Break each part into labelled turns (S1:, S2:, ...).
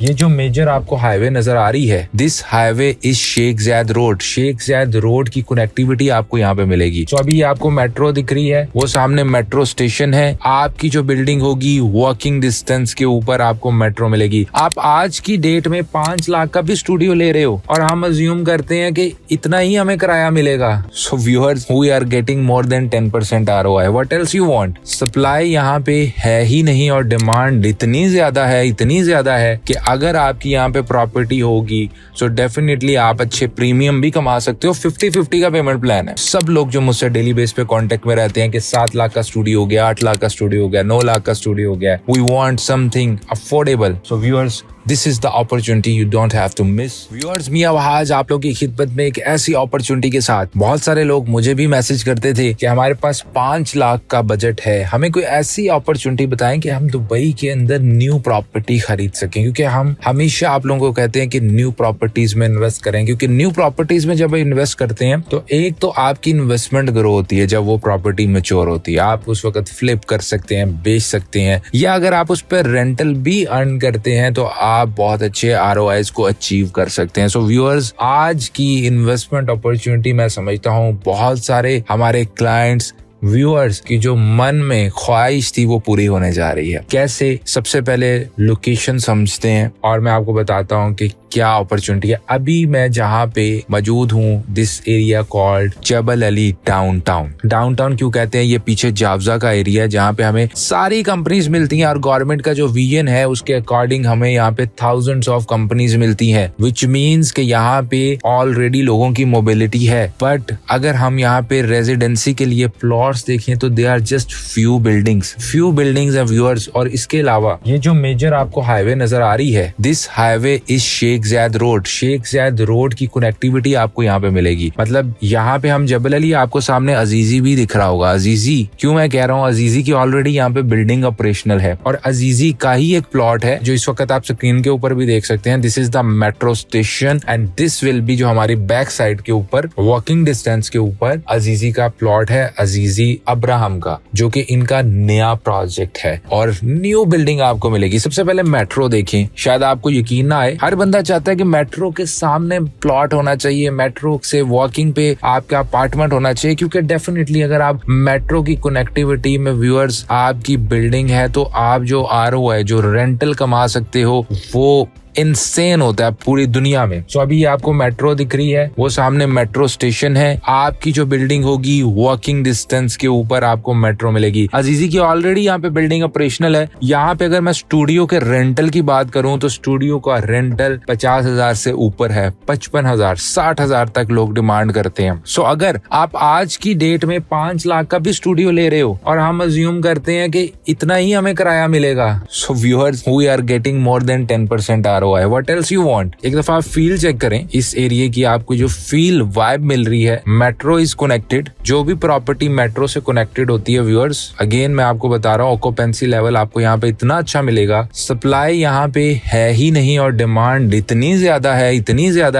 S1: ये जो मेजर आपको हाईवे नजर आ रही है, this highway is Sheikh Zayed road. Sheikh Zayed road की कनेक्टिविटी आपको यहाँ पे मिलेगी। तो अभी आपको मेट्रो दिख रही है, वो सामने मेट्रो स्टेशन है। आपकी जो बिल्डिंग होगी वॉकिंग डिस्टेंस के ऊपर आपको मेट्रो मिलेगी। आप आज की डेट में 5 लाख का भी स्टूडियो ले रहे हो और हम अज्यूम करते हैं कि इतना ही हमें किराया मिलेगा। So viewers, we are getting more than 10% ROI। What else you want? Supply यहाँ पे है ही नहीं और डिमांड इतनी ज्यादा है कि अगर आपकी यहाँ पे प्रॉपर्टी होगी सो डेफिनेटली आप अच्छे प्रीमियम भी कमा सकते हो। 50-50 का पेमेंट प्लान है। सब लोग जो मुझसे डेली बेस पे कांटेक्ट में रहते हैं कि 7 लाख का स्टूडियो हो गया, 8 लाख का स्टूडियो हो गया, 9 लाख का स्टूडियो हो गया, we want something affordable. So viewers, this is the opportunity you don't have to miss. Viewers, मियां वहाज आप लोगों की खिदमत में एक ऐसी अपॉर्चुनिटी के साथ। बहुत सारे लोग मुझे भी मैसेज करते थे कि हमारे पास 5 लाख का बजट है, हमें कोई ऐसी अपॉर्चुनिटी बताएं कि हम दुबई के अंदर न्यू प्रॉपर्टी खरीद सकें। क्योंकि हम हमेशा आप लोगों को कहते हैं कि न्यू प्रॉपर्टीज में इन्वेस्ट करें, क्योंकि न्यू प्रॉपर्टीज में जब इन्वेस्ट करते हैं तो एक तो आपकी इन्वेस्टमेंट ग्रो होती है। जब वो प्रॉपर्टी मैच्योर होती है आप उस वक्त फ्लिप कर सकते हैं, बेच सकते हैं, या अगर आप उस पर रेंटल भी अर्न करते हैं तो आप बहुत अच्छे ROIs को अचीव कर सकते हैं। सो व्यूअर्स, आज की इन्वेस्टमेंट अपॉर्चुनिटी मैं समझता हूँ बहुत सारे हमारे क्लाइंट्स व्यूअर्स की जो मन में ख्वाहिश थी वो पूरी होने जा रही है। कैसे? सबसे पहले लोकेशन समझते हैं और मैं आपको बताता हूँ कि क्या अपॉर्चुनिटी है। अभी मैं जहाँ पे मौजूद हूँ, this area called Jebel Ali downtown. Downtown क्यों कहते हैं? ये पीछे जावजा का एरिया है जहाँ पे हमें सारी कंपनीज मिलती हैं और गवर्नमेंट का जो विजन है उसके अकॉर्डिंग हमें यहाँ पे थाउजेंड्स ऑफ कंपनीज मिलती हैं, विच मीन्स कि यहाँ पे ऑलरेडी लोगों की मोबिलिटी है। बट अगर हम यहाँ पे रेजिडेंसी के लिए प्लॉट्स देखें तो they are just few buildings है व्यूअर्स। और इसके अलावा ये जो मेजर आपको हाईवे नजर आ रही है, this highway is Sheikh Zayed road. Sheikh Zayed road की कनेक्टिविटी आपको यहाँ पे मिलेगी। मतलब यहाँ पे हम जबल अली, आपको सामने अजीजी भी दिख रहा होगा। अजीजी क्यों मैं कह रहा हूँ? अजीजी की ऑलरेडी यहाँ पे बिल्डिंग ऑपरेशनल है और अजीजी का ही एक प्लॉट है जो इस वक्त आप स्क्रीन के ऊपर भी देख सकते हैं। This is the metro station and this will be जो हमारी बैक साइड के ऊपर वॉकिंग डिस्टेंस के ऊपर अजीजी का प्लॉट है, अजीजी अब्राहम का, जो कि इनका नया प्रोजेक्ट है और न्यू बिल्डिंग आपको मिलेगी। सबसे पहले मेट्रो देखें, शायद आपको यकीन ना आए, हर बंदा चाहता है कि मेट्रो के सामने प्लॉट होना चाहिए, मेट्रो से वॉकिंग पे आपका अपार्टमेंट होना चाहिए। क्योंकि डेफिनेटली अगर आप मेट्रो की कनेक्टिविटी में व्यूअर्स आपकी बिल्डिंग है तो आप जो ROI, जो रेंटल कमा सकते हो वो इनसेन होता है पूरी दुनिया में। सो अभी आपको मेट्रो दिख रही है, वो सामने मेट्रो स्टेशन है। आपकी जो बिल्डिंग होगी वॉकिंग डिस्टेंस के ऊपर आपको मेट्रो मिलेगी। अजीजी की ऑलरेडी यहाँ पे बिल्डिंग ऑपरेशनल है। यहाँ पे अगर मैं स्टूडियो के रेंटल की बात करूं तो स्टूडियो का रेंटल 50,000 से ऊपर है, 55,000, 60,000 तक लोग डिमांड करते हैं। सो अगर आप आज की डेट में 5 लाख का भी स्टूडियो ले रहे हो और हम अज्यूम करते हैं कि इतना ही हमें किराया मिलेगा, so viewers, we are getting more than 10% ROI। What else you want? एक दफा आप फील चेक करें इस एरिया की, आपको जो फील वाइब मिल रही है। मेट्रो इज कनेक्टेड, जो भी प्रॉपर्टी मेट्रो से कनेक्टेड होती है व्यूअर्स, अगेन मैं आपको बता रहा हूँ ऑक्यूपेंसी लेवल आपको यहाँ पे इतना अच्छा मिलेगा। सप्लाई यहाँ पे है ही नहीं और डिमांड इतनी ज्यादा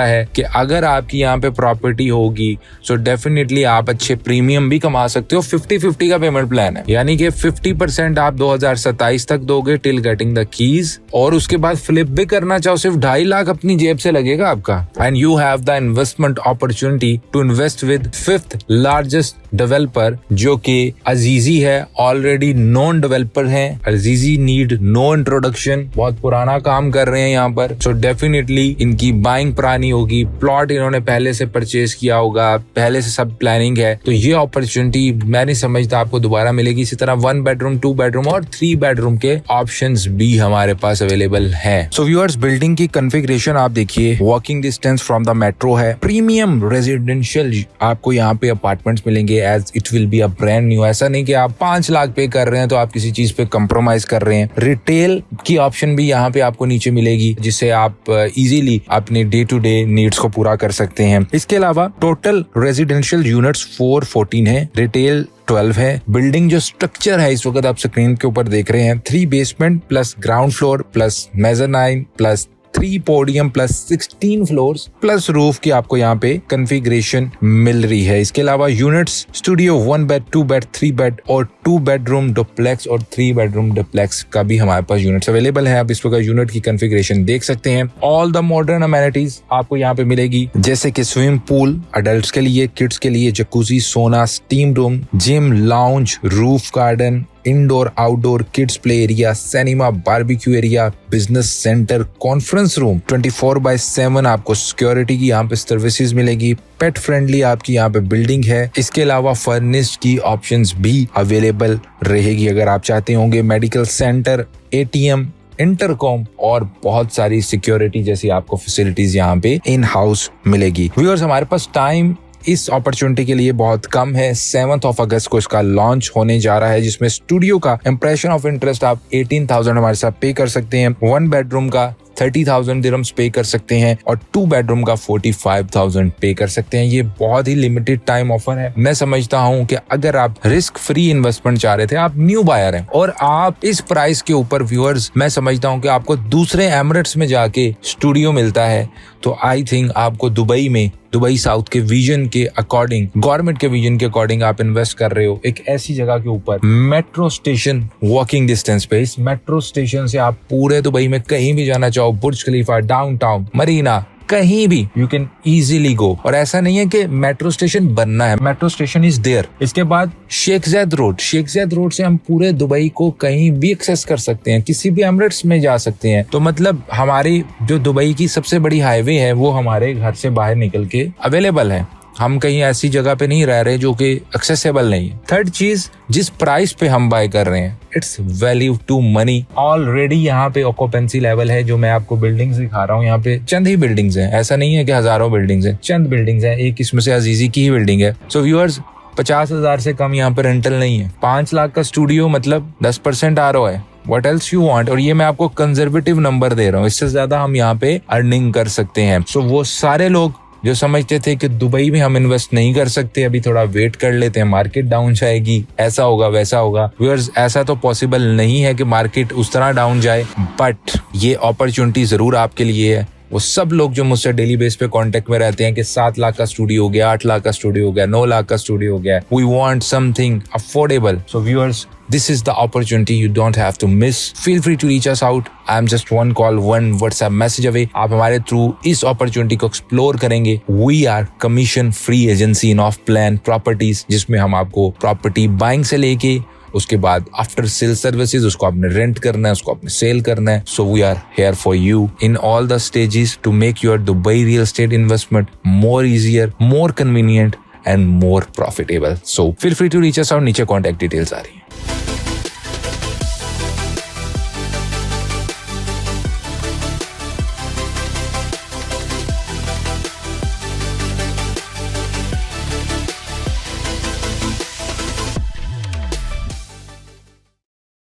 S1: है कि अगर आपकी यहाँ पे प्रॉपर्टी होगी सो डेफिनेटली आप अच्छे प्रीमियम भी कमा सकते हो। 50-50 का पेमेंट प्लान है, यानी कि 50% आप 2027 तक दोगे टिल गेटिंग द कीज, और उसके बाद फ्लिप भी करना चाहो सिर्फ 2.5 लाख अपनी जेब से लगेगा आपका। And you have the investment opportunity to invest with 5th largest developer जो कि अजीजी है। ऑलरेडी नॉन डेवलपर है, अजीजी नीड नो इंट्रोडक्शन, बहुत पुराना काम कर रहे हैं यहाँ पर। सो डेफिनेटली इनकी बाइंग पुरानी होगी, प्लॉट इन्होंने पहले से परचेज किया होगा, पहले से सब प्लानिंग है। तो ये अपॉर्चुनिटी मैं नहीं समझता आपको दोबारा मिलेगी। इसी तरह 1 बेडरूम, 2 बेडरूम और 3 बेडरूम के ऑप्शंस भी हमारे पास अवेलेबल है। सो व्यूअर्स, बिल्डिंग की कॉन्फ़िगरेशन आप देखिए, walking distance from the metro है। प्रीमियम रेजिडेंशियल आपको यहाँ पे अपार्टमेंट्स मिलेंगे as it will be a brand new. ऐसा नहीं कि आप 5 लाख पे कर रहे हैं तो आप किसी चीज पे कंप्रोमाइज कर रहे हैं। रिटेल की ऑप्शन भी यहाँ पे आपको नीचे मिलेगी जिससे आप इजीली अपने डे टू डे नीड्स को पूरा कर सकते हैं। इसके अलावा टोटल रेजिडेंशियल यूनिट्स 414 है, रिटेल 12 है। बिल्डिंग जो स्ट्रक्चर है इस वक्त आप स्क्रीन के ऊपर देख रहे हैं, 3 basement plus ground floor plus mezzanine plus 3 podium plus 16 floors plus roof की आपको यहाँ पे कॉन्फ़िगरेशन मिल रही है। इसके अलावा units studio 1 bed, 2 bed, 3 bed और 2 2 बेडरूम डुप्लेक्स और 3 बेडरूम डुप्लेक्स का भी हमारे पास यूनिट्स अवेलेबल है। आप इस प्रकार यूनिट की कॉन्फ़िगरेशन देख सकते हैं। ऑल द मॉडर्न अमेनिटीज आपको यहाँ पे मिलेगी, जैसे कि स्विमिंग पूल अडल्ट्स के लिए, किड्स के लिए जकूजी, सोना, steam room, gym, lounge, roof garden, indoor outdoor kids play area, cinema, barbecue area, business centre, conference room, 24/7 आपको सिक्योरिटी की यहाँ पे सर्विसेज मिलेगी। पेट फ्रेंडली आपकी यहाँ पे बिल्डिंग है। इसके अलावा फर्निश्ड की ऑप्शंस भी अवेलेबल रहेगी अगर आप चाहते होंगे। मेडिकल सेंटर, ATM, इंटरकॉम और बहुत सारी सिक्योरिटी जैसी आपको फैसिलिटीज यहाँ पे इन हाउस मिलेगी। व्यूअर्स, हमारे पास टाइम इस अपॉर्चुनिटी के लिए बहुत कम है। 7 अगस्त को इसका लॉन्च होने जा रहा है, जिसमें स्टूडियो का इंप्रेशन ऑफ इंटरेस्ट आप 18,000 हमारे साथ पे कर सकते हैं। 1 बेडरूम का 30,000 दिरहम्स पे कर सकते हैं और 2 बेडरूम का 45,000 पे कर सकते हैं। ये बहुत ही लिमिटेड टाइम ऑफर है। मैं समझता हूँ कि अगर आप रिस्क फ्री इन्वेस्टमेंट चाह रहे थे, आप न्यू बायर हैं और आप इस प्राइस के ऊपर, व्यूअर्स, मैं समझता हूँ कि आपको दूसरे एमिरेट्स में जाके स्टूडियो मिलता है, तो आई थिंक आपको दुबई साउथ के विजन के अकॉर्डिंग, गवर्नमेंट के विजन के अकॉर्डिंग आप इन्वेस्ट कर रहे हो एक ऐसी जगह के ऊपर, मेट्रो स्टेशन वॉकिंग डिस्टेंस पे। इस मेट्रो स्टेशन से आप पूरे दुबई में कहीं भी जाना चाहो, बुर्ज खलीफा, डाउनटाउन, मरीना, कहीं भी यू कैन इजीली गो। और ऐसा नहीं है कि मेट्रो स्टेशन बनना है, मेट्रो स्टेशन इज देयर। इसके बाद शेख ज़ायद रोड से हम पूरे दुबई को कहीं भी एक्सेस कर सकते हैं, किसी भी एमिरेट्स में जा सकते हैं। तो मतलब हमारी जो दुबई की सबसे बड़ी हाईवे है वो हमारे घर से बाहर निकल के अवेलेबल है। हम कहीं ऐसी जगह पे नहीं रह रहे जो कि एक्सेसिबल नहीं है। थर्ड चीज, जिस प्राइस पे हम बाय कर रहे हैं, it's value to money. Already यहाँ पे ऑक्यूपेंसी लेवल है, जो मैं आपको बिल्डिंग्स दिखा रहा हूँ, यहाँ पे चंद ही बिल्डिंग्स हैं। ऐसा नहीं है कि हजारों बिल्डिंग्स हैं, चंद बिल्डिंग्स हैं। एक इसमें से अजीजी की ही बिल्डिंग है। सो व्यूअर्स, 50,000 से कम यहाँ पे रेंटल नहीं है। 5 लाख का स्टूडियो मतलब 10% ROI है। What else you want? और ये मैं आपको कंजर्वेटिव नंबर दे रहा हूँ, इससे ज्यादा हम यहाँ पे अर्निंग कर सकते हैं। सो वो सारे लोग जो समझते थे कि दुबई में हम इन्वेस्ट नहीं कर सकते, अभी थोड़ा वेट कर लेते हैं, मार्केट डाउन जाएगी, ऐसा होगा वैसा होगा। व्यूअर्स, ऐसा तो पॉसिबल नहीं है कि मार्केट उस तरह डाउन जाए, बट ये अपॉर्चुनिटी जरूर आपके लिए है। वो सब लोग जो मुझसे डेली बेस पे कांटेक्ट में रहते हैं कि 7 लाख का स्टूडियो हो गया, 8 लाख का स्टूडियो हो गया, 9 लाख का स्टूडियो हो गया, we want something affordable. So viewers, this is the opportunity you don't have to miss. Feel free to reach us out. I'm just one call, one WhatsApp message away. आप हमारे through इस opportunity को explore करेंगे। We are commission free agency in off plan properties, जिसमें हम आपको property buying से लेके उसके बाद आफ्टर सेल सर्विसेज, उसको आपने रेंट करना है, उसको आपने सेल करना है। So we are here for you in all the stages to make your Dubai real estate investment more easier, more convenient and more profitable. So feel free to reach us out. नीचे contact details आ रही है।